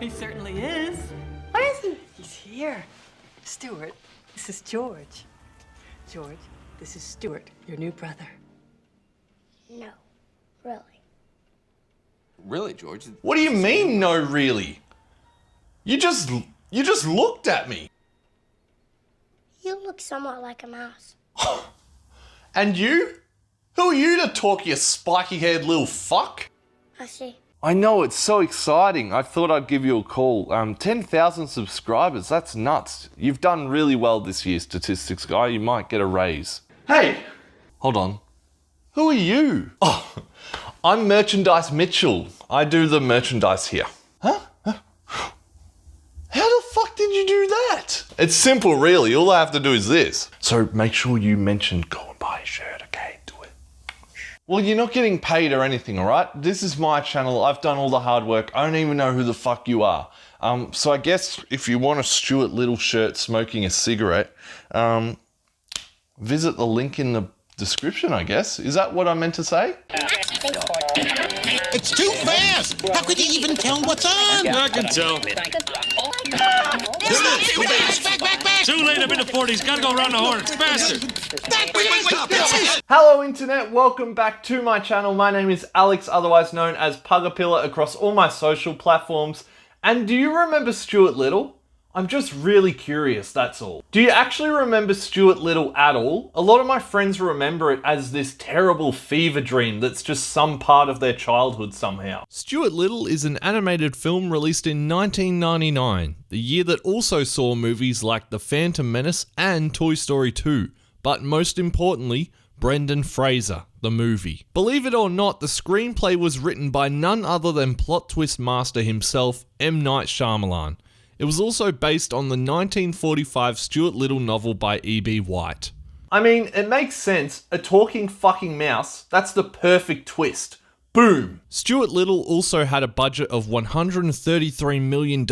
He certainly is. Where is he? He's here. Stuart, this is George. George, this is Stuart, your new brother. No, really. Really, George? What do you mean, no really? You just looked at me. You look somewhat like a mouse. And you? Who are you to talk, you spiky-haired little fuck? I see. I know, it's so exciting. I thought I'd give you a call. 10,000 subscribers, that's nuts. You've done really well this year, statistics guy. You might get a raise. Hey! Hold on. Who are you? Oh, I'm Merchandise Mitchell. I do the merchandise here. Huh? How the fuck did you do that? It's simple, really. All I have to do is this. So make sure you mention go and buy a shirt, okay? Do it. Well, you're not getting paid or anything, all right? This is my channel. I've done all the hard work. I don't even know who the fuck you are. So I guess if you want a Stuart Little shirt smoking a cigarette, visit the link in the description, I guess. Is that what I meant to say? It's too fast! How could you even tell what's on? I can tell. Back! Too late, I'm in the 40s. Gotta go around the horn. Faster. Hello internet, welcome back to my channel. My name is Alex, otherwise known as Pugapilla across all my social platforms. And do you remember Stuart Little? I'm just really curious, that's all. Do you actually remember Stuart Little at all? A lot of my friends remember it as this terrible fever dream that's just some part of their childhood somehow. Stuart Little is an animated film released in 1999, the year that also saw movies like The Phantom Menace and Toy Story 2, but most importantly, Brendan Fraser, the movie. Believe it or not, the screenplay was written by none other than plot twist master himself, M. Night Shyamalan. It was also based on the 1945 Stuart Little novel by E.B. White. I mean, it makes sense. A talking fucking mouse, that's the perfect twist. Boom! Stuart Little also had a budget of $133 million,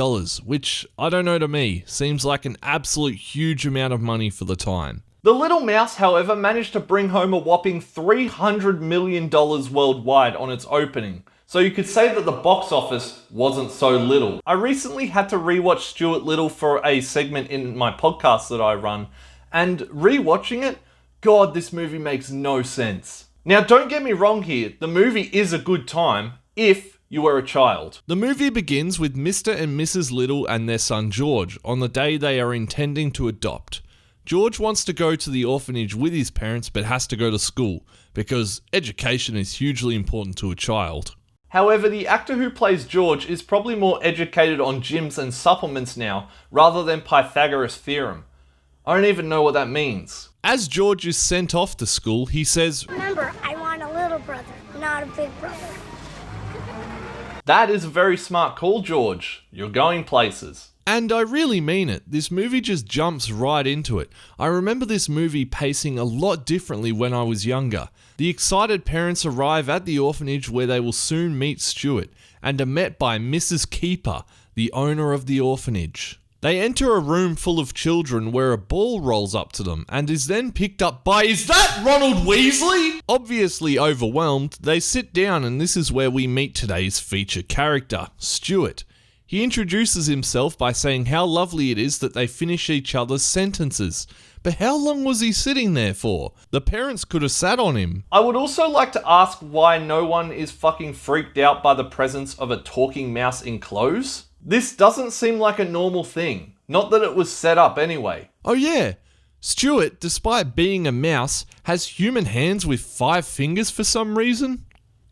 which, I don't know, to me, seems like an absolute huge amount of money for the time. The Little Mouse, however, managed to bring home a whopping $300 million worldwide on its opening. So you could say that the box office wasn't so little. I recently had to rewatch Stuart Little for a segment in my podcast that I run, and rewatching it, God, this movie makes no sense. Now don't get me wrong here, the movie is a good time, if you were a child. The movie begins with Mr. and Mrs. Little and their son George on the day they are intending to adopt. George wants to go to the orphanage with his parents but has to go to school, because education is hugely important to a child. However, the actor who plays George is probably more educated on gyms and supplements now, rather than Pythagoras' theorem. I don't even know what that means. As George is sent off to school, he says, Remember, I want a little brother, not a big brother. "That is a very smart call, George. You're going places." And I really mean it. This movie just jumps right into it. I remember this movie pacing a lot differently when I was younger. The excited parents arrive at the orphanage where they will soon meet Stuart and are met by Mrs. Keeper, the owner of the orphanage. They enter a room full of children where a ball rolls up to them and is then picked up by, is that Ronald Weasley? Obviously overwhelmed, they sit down and this is where we meet today's feature character, Stuart. He introduces himself by saying how lovely it is that they finish each other's sentences. But how long was he sitting there for? The parents could have sat on him. I would also like to ask why no one is fucking freaked out by the presence of a talking mouse in clothes. This doesn't seem like a normal thing. Not that it was set up anyway. Oh yeah, Stuart, despite being a mouse, has human hands with 5 fingers for some reason.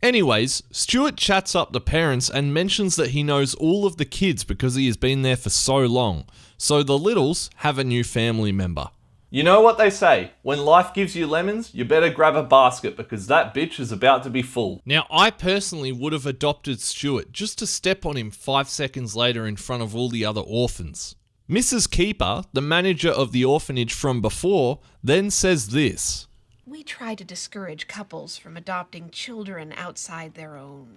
Anyways, Stuart chats up the parents and mentions that he knows all of the kids because he has been there for so long. So the Littles have a new family member. You know what they say, when life gives you lemons, you better grab a basket because that bitch is about to be full. Now, I personally would have adopted Stuart just to step on him 5 seconds later in front of all the other orphans. Mrs. Keeper, the manager of the orphanage from before, then says this. We try to discourage couples from adopting children outside their own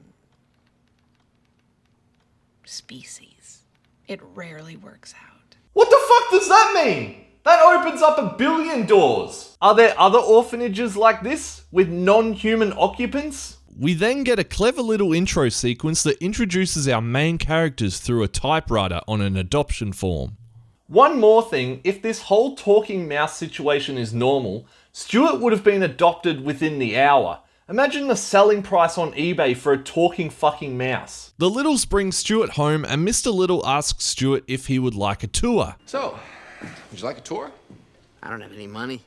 species. It rarely works out. What the fuck does that mean? That opens up a billion doors. Are there other orphanages like this with non-human occupants? We then get a clever little intro sequence that introduces our main characters through a typewriter on an adoption form. One more thing, if this whole talking mouse situation is normal, Stuart would have been adopted within the hour. Imagine the selling price on eBay for a talking fucking mouse. The Littles bring Stuart home and Mr. Little asks Stuart if he would like a tour. So, would you like a tour? I don't have any money.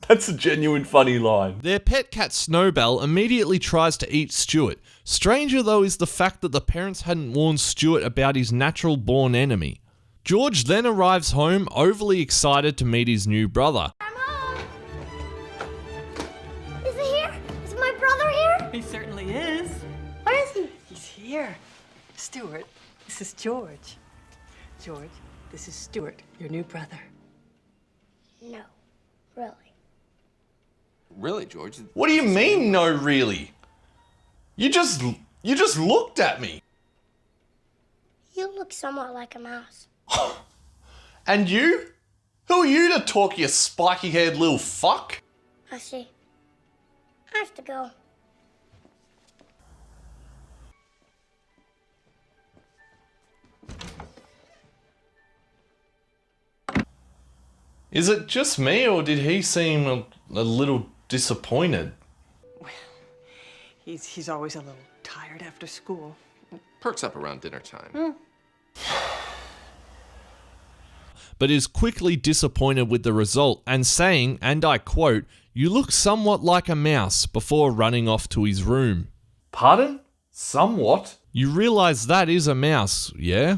That's a genuine funny line. Their pet cat Snowbell immediately tries to eat Stuart. Stranger though is the fact that the parents hadn't warned Stuart about his natural born enemy. George then arrives home overly excited to meet his new brother. I'm home. Is he here? Is my brother here? He certainly is. Where is he? He's here. Stuart, this is George. George, this is Stuart, your new brother. No, really. Really, George? What do you mean, no really? You just looked at me. You look somewhat like a mouse. And you? Who are you to talk, you spiky-haired little fuck? I see. I have to go. Is it just me, or did he seem a little disappointed? He's always a little tired after school. Perks up around dinner time. But is quickly disappointed with the result and saying, and I quote, "You look somewhat like a mouse," before running off to his room. Pardon? Somewhat? You realise that is a mouse, yeah?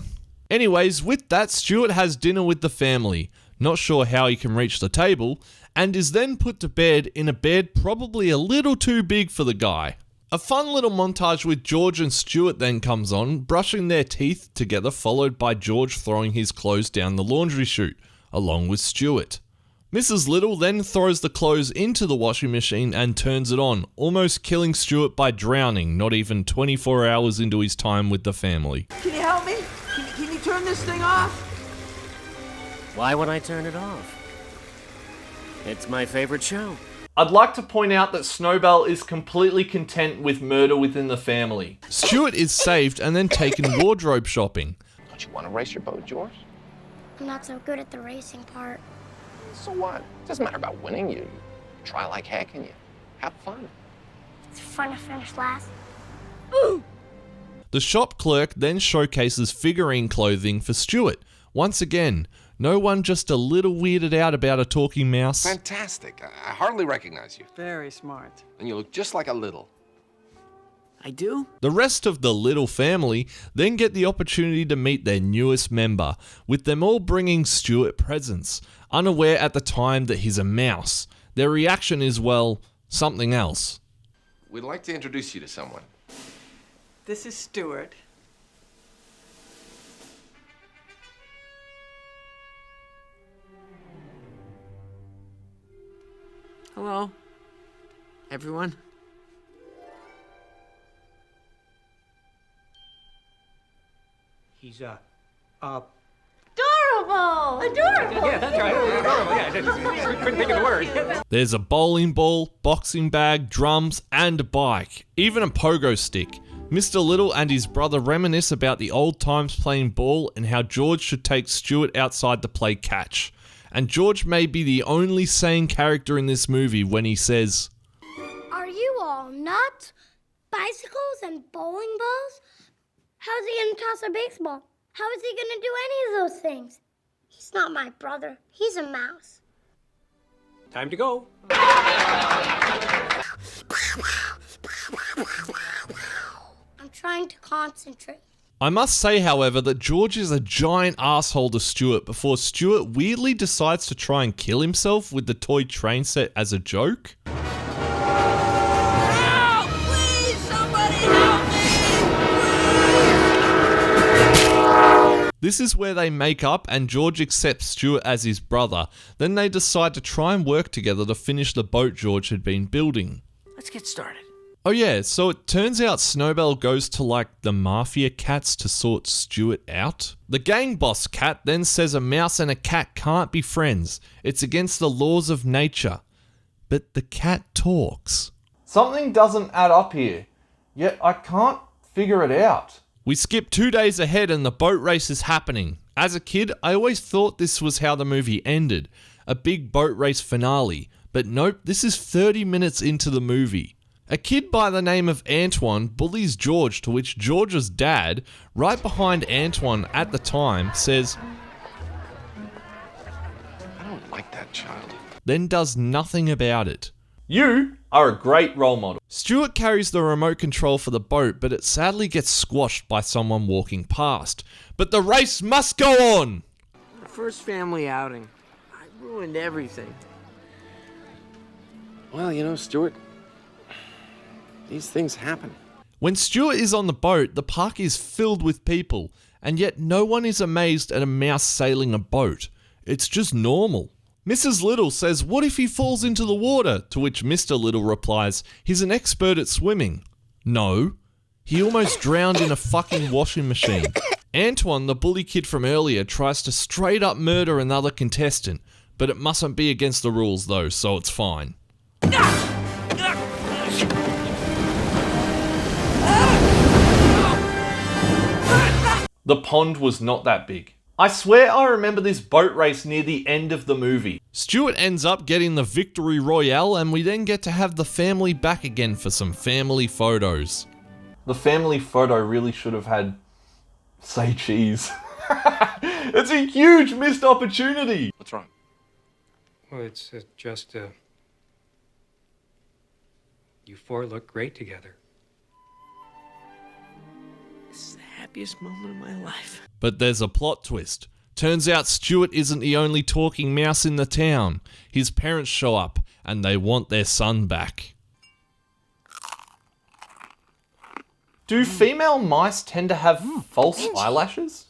Anyways, with that, Stuart has dinner with the family, not sure how he can reach the table, and is then put to bed in a bed probably a little too big for the guy. A fun little montage with George and Stuart then comes on, brushing their teeth together, followed by George throwing his clothes down the laundry chute, along with Stuart. Mrs. Little then throws the clothes into the washing machine and turns it on, almost killing Stuart by drowning, not even 24 hours into his time with the family. Can you help me? Can you turn this thing off? Why would I turn it off? It's my favorite show. I'd like to point out that Snowbell is completely content with murder within the family. Stuart is saved and then taken wardrobe shopping. Don't you want to race your boat, George? I'm not so good at the racing part. So what? It doesn't matter about winning. You try like heck and you have fun. It's fun to finish last. The shop clerk then showcases figurine clothing for Stuart. Once again, no one just a little weirded out about a talking mouse. Fantastic. I hardly recognize you. Very smart. And you look just like a Little. I do? The rest of the Little family then get the opportunity to meet their newest member, with them all bringing Stuart presents, unaware at the time that he's a mouse. Their reaction is, well, something else. We'd like to introduce you to someone. This is Stuart. Hello, everyone. He's, Adorable! Adorable! yeah, that's right. Yeah, couldn't think of the word. There's a bowling ball, boxing bag, drums, and a bike, even a pogo stick. Mr. Little and his brother reminisce about the old times playing ball and how George should take Stuart outside to play catch. And George may be the only sane character in this movie when he says, Are you all nuts? Bicycles and bowling balls? How's he gonna toss a baseball? How is he gonna do any of those things? He's not my brother. He's a mouse. Time to go. I'm trying to concentrate. I must say, however, that George is a giant asshole to Stuart before Stuart weirdly decides to try and kill himself with the toy train set as a joke. Help! Please, somebody help me! This is where they make up and George accepts Stuart as his brother. Then they decide to try and work together to finish the boat George had been building. Let's get started. Oh yeah, so it turns out Snowbell goes to like the mafia cats to sort Stuart out. The gang boss cat then says a mouse and a cat can't be friends. It's against the laws of nature. But the cat talks. Something doesn't add up here, yet I can't figure it out. We skip 2 days ahead and the boat race is happening. As a kid, I always thought this was how the movie ended, a big boat race finale, but nope, this is 30 minutes into the movie. A kid by the name of Antoine bullies George, to which George's dad, right behind Antoine at the time, says, I don't like that child. then does nothing about it. You are a great role model. Stuart carries the remote control for the boat, but it sadly gets squashed by someone walking past. But the race must go on! The first family outing. I ruined everything. Well, you know, Stuart, these things happen. When Stuart is on the boat, the park is filled with people, and yet no one is amazed at a mouse sailing a boat. It's just normal. Mrs. Little says, what if he falls into the water? To which Mr. Little replies, he's an expert at swimming. No, he almost drowned in a fucking washing machine. Antoine, the bully kid from earlier, tries to straight up murder another contestant, but it mustn't be against the rules though, so it's fine. The pond was not that big. I swear I remember this boat race near the end of the movie. Stuart ends up getting the victory royale and we then get to have the family back again for some family photos. The family photo really should have had, say, cheese. It's a huge missed opportunity. What's wrong? Well, it's just, you four look great together. This is the happiest moment of my life. But there's a plot twist. Turns out Stuart isn't the only talking mouse in the town. His parents show up and they want their son back. Do female mice tend to have false eyelashes?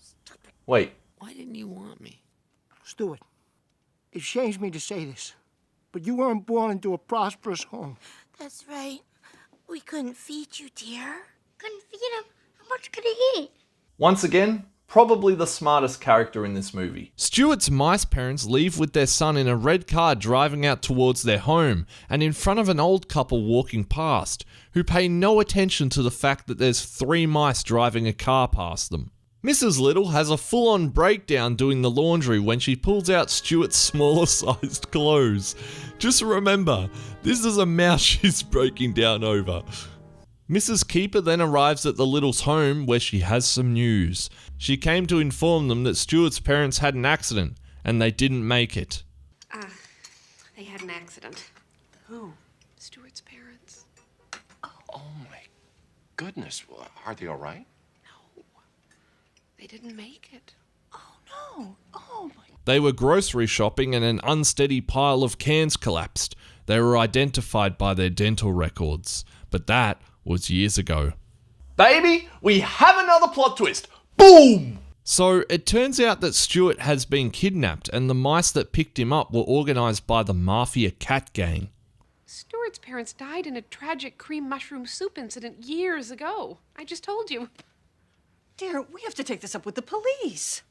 Wait. Why didn't you want me? Stuart, it shames me to say this, but you weren't born into a prosperous home. That's right. We couldn't feed you, dear. Couldn't feed him? How much could he eat? Once again, probably the smartest character in this movie. Stuart's mice parents leave with their son in a red car driving out towards their home and in front of an old couple walking past, who pay no attention to the fact that there's 3 mice driving a car past them. Mrs. Little has a full-on breakdown doing the laundry when she pulls out Stuart's smaller sized clothes. Just remember, this is a mouse she's breaking down over. Mrs. Keeper then arrives at the Littles' home where she has some news. She came to inform them that Stuart's parents had an accident and they didn't make it. They had an accident. Who? Stuart's parents. Oh my goodness. Well, are they all right? No. They didn't make it. Oh, no. Oh, my. They were grocery shopping and an unsteady pile of cans collapsed. They were identified by their dental records. But that was years ago. Baby, we have another plot twist. Boom! So it turns out that Stuart has been kidnapped and the mice that picked him up were organised by the Mafia Cat Gang. Stuart's parents died in a tragic cream mushroom soup incident years ago. I just told you. Dear, we have to take this up with the police.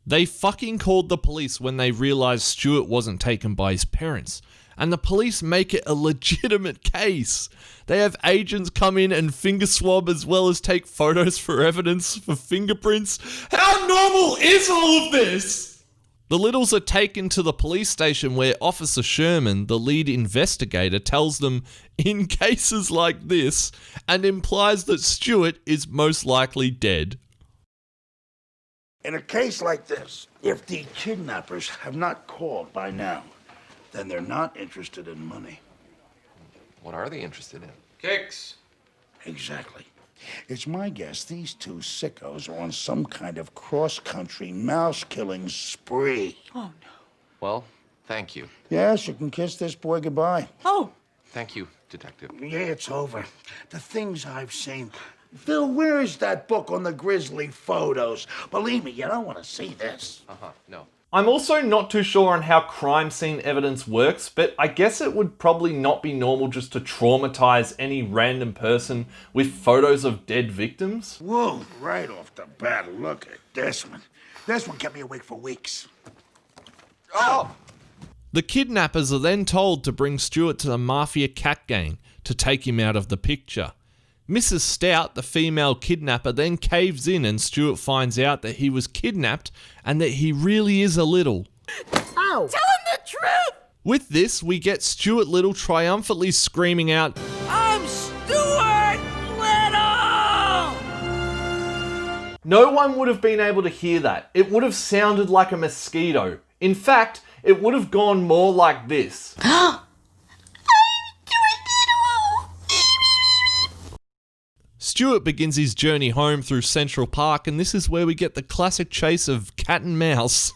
They fucking called the police when they realised Stuart wasn't taken by his parents. And the police make it a legitimate case. They have agents come in and finger swab as well as take photos for evidence for fingerprints. How normal is all of this? The Littles are taken to the police station where Officer Sherman, the lead investigator, tells them in cases like this and implies that Stuart is most likely dead. In a case like this, if the kidnappers have not called by now, then they're not interested in money. What are they interested in? Kicks. Exactly. It's my guess these 2 sickos are on some kind of cross-country mouse-killing spree. Oh, no. Well, thank you. Yes, you can kiss this boy goodbye. Oh, Thank you, Detective. Yeah, it's over. The things I've seen. Phil, where is that book on the grisly photos? Believe me, you don't want to see this. No. I'm also not too sure on how crime scene evidence works, but I guess it would probably not be normal just to traumatize any random person with photos of dead victims. Whoa, right off the bat, look at this one. This one kept me awake for weeks. Oh! The kidnappers are then told to bring Stuart to the Mafia Cat Gang to take him out of the picture. Mrs. Stout, the female kidnapper, then caves in and Stuart finds out that he was kidnapped and that he really is a Little. Ow! Tell him the truth! With this, we get Stuart Little triumphantly screaming out, I'm Stuart Little! No one would have been able to hear that. It would have sounded like a mosquito. In fact, it would have gone more like this. Stuart begins his journey home through Central Park, and this is where we get the classic chase of cat and mouse.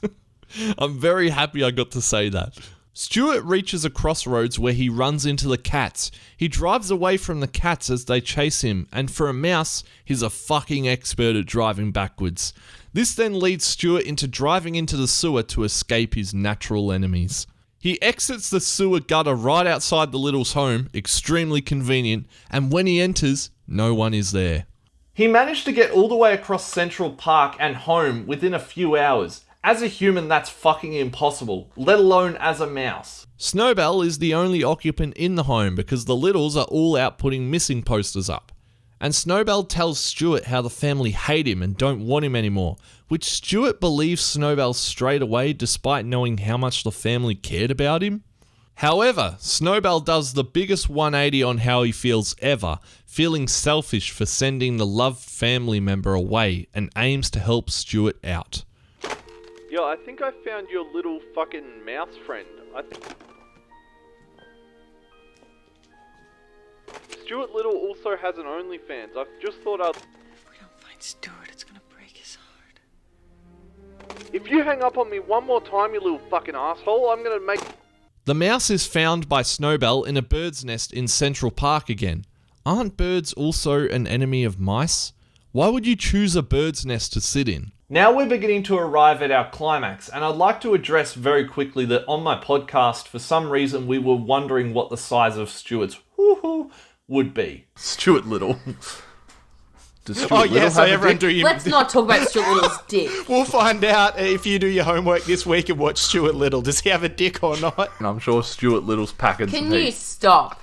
I'm very happy I got to say that. Stuart reaches a crossroads where he runs into the cats. He drives away from the cats as they chase him, and for a mouse, he's a fucking expert at driving backwards. This then leads Stuart into driving into the sewer to escape his natural enemies. He exits the sewer gutter right outside the Littles' home, extremely convenient, and when he enters, no one is there. He managed to get all the way across Central Park and home within a few hours. As a human, that's fucking impossible, let alone as a mouse. Snowbell is the only occupant in the home because the Littles are all out putting missing posters up. And Snowbell tells Stuart how the family hate him and don't want him anymore, which Stuart believes Snowbell straight away despite knowing how much the family cared about him. However, Snowbell does the biggest 180 on how he feels ever, feeling selfish for sending the loved family member away and aims to help Stuart out. Yo, I think I found your little fucking mouse friend. Stuart Little also has an OnlyFans. I've just thought I'd... If we don't find Stuart, it's gonna break his heart. If you hang up on me one more time, you little fucking asshole, I'm gonna make... The mouse is found by Snowbell in a bird's nest in Central Park again. Aren't birds also an enemy of mice? Why would you choose a bird's nest to sit in? Now we're beginning to arrive at our climax, and I'd like to address very quickly that on my podcast, for some reason, we were wondering what the size of Stuart's woohoo would be. Stuart Little. Does Stuart Little have a dick? Let's not talk about Stuart Little's dick. We'll find out if you do your homework this week and watch Stuart Little. Does he have a dick or not? And I'm sure Stuart Little's packing some Can you heat. stop?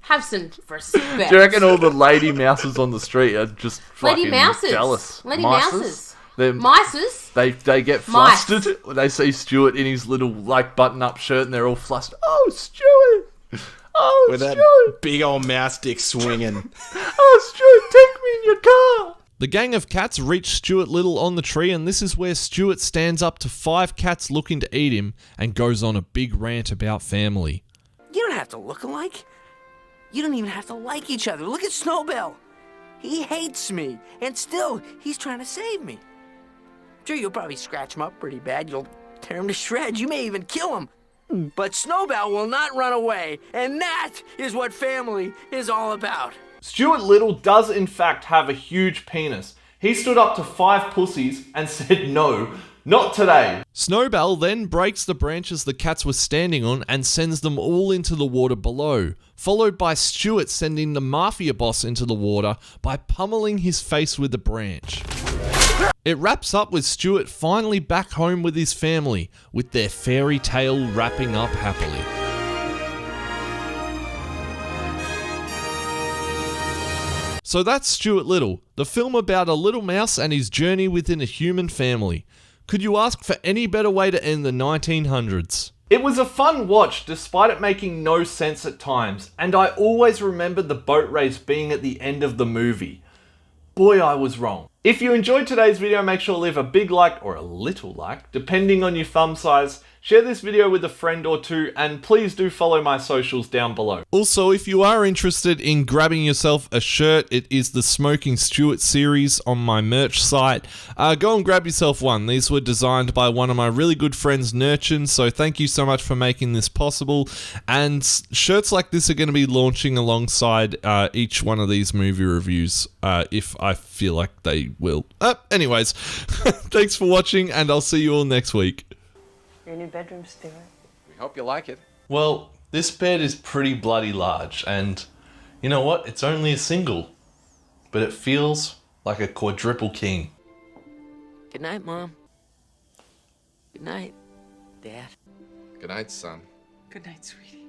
Have some respect. Do you reckon all the lady mouses on the street are just Lady fucking mouses. jealous? Lady Mices? mouses. They're- Mices? They get Mice. flustered when they see Stuart in his little like button-up shirt and they're all flustered. Oh, Stuart! Oh, With that Stuart! big old mouse dick swinging. Oh, Stuart, take me in your car! The gang of cats reach Stuart Little on the tree, and this is where Stuart stands up to 5 cats looking to eat him and goes on a big rant about family. You don't have to look alike. You don't even have to like each other. Look at Snowbell. He hates me, and still, he's trying to save me. Sure, you'll probably scratch him up pretty bad. You'll tear him to shreds. You may even kill him. But Snowbell will not run away, and that is what family is all about. Stuart Little does in fact have a huge penis. He stood up to 5 pussies and said no, not today. Snowbell then breaks the branches the cats were standing on and sends them all into the water below, followed by Stuart sending the mafia boss into the water by pummeling his face with a branch. It wraps up with Stuart finally back home with his family, with their fairy tale wrapping up happily. So that's Stuart Little, the film about a little mouse and his journey within a human family. Could you ask for any better way to end the 1900s? It was a fun watch despite it making no sense at times, and I always remembered the boat race being at the end of the movie. Boy, I was wrong. If you enjoyed today's video, make sure to leave a big like or a little like, depending on your thumb size. Share this video with a friend or two, and please do follow my socials down below. Also, if you are interested in grabbing yourself a shirt, it is the Smoking Stuart series on my merch site. Go and grab yourself one. These were designed by one of my really good friends, Nurchin, so thank you so much for making this possible. And shirts like this are going to be launching alongside each one of these movie reviews, if I feel like they will. Anyways, thanks for watching, and I'll see you all next week. Your new bedroom, Stuart. We hope you like it. Well, this bed is pretty bloody large, and you know what? It's only a single, but it feels like a quadruple king. Good night, Mom. Good night, Dad. Good night, son. Good night, sweetie.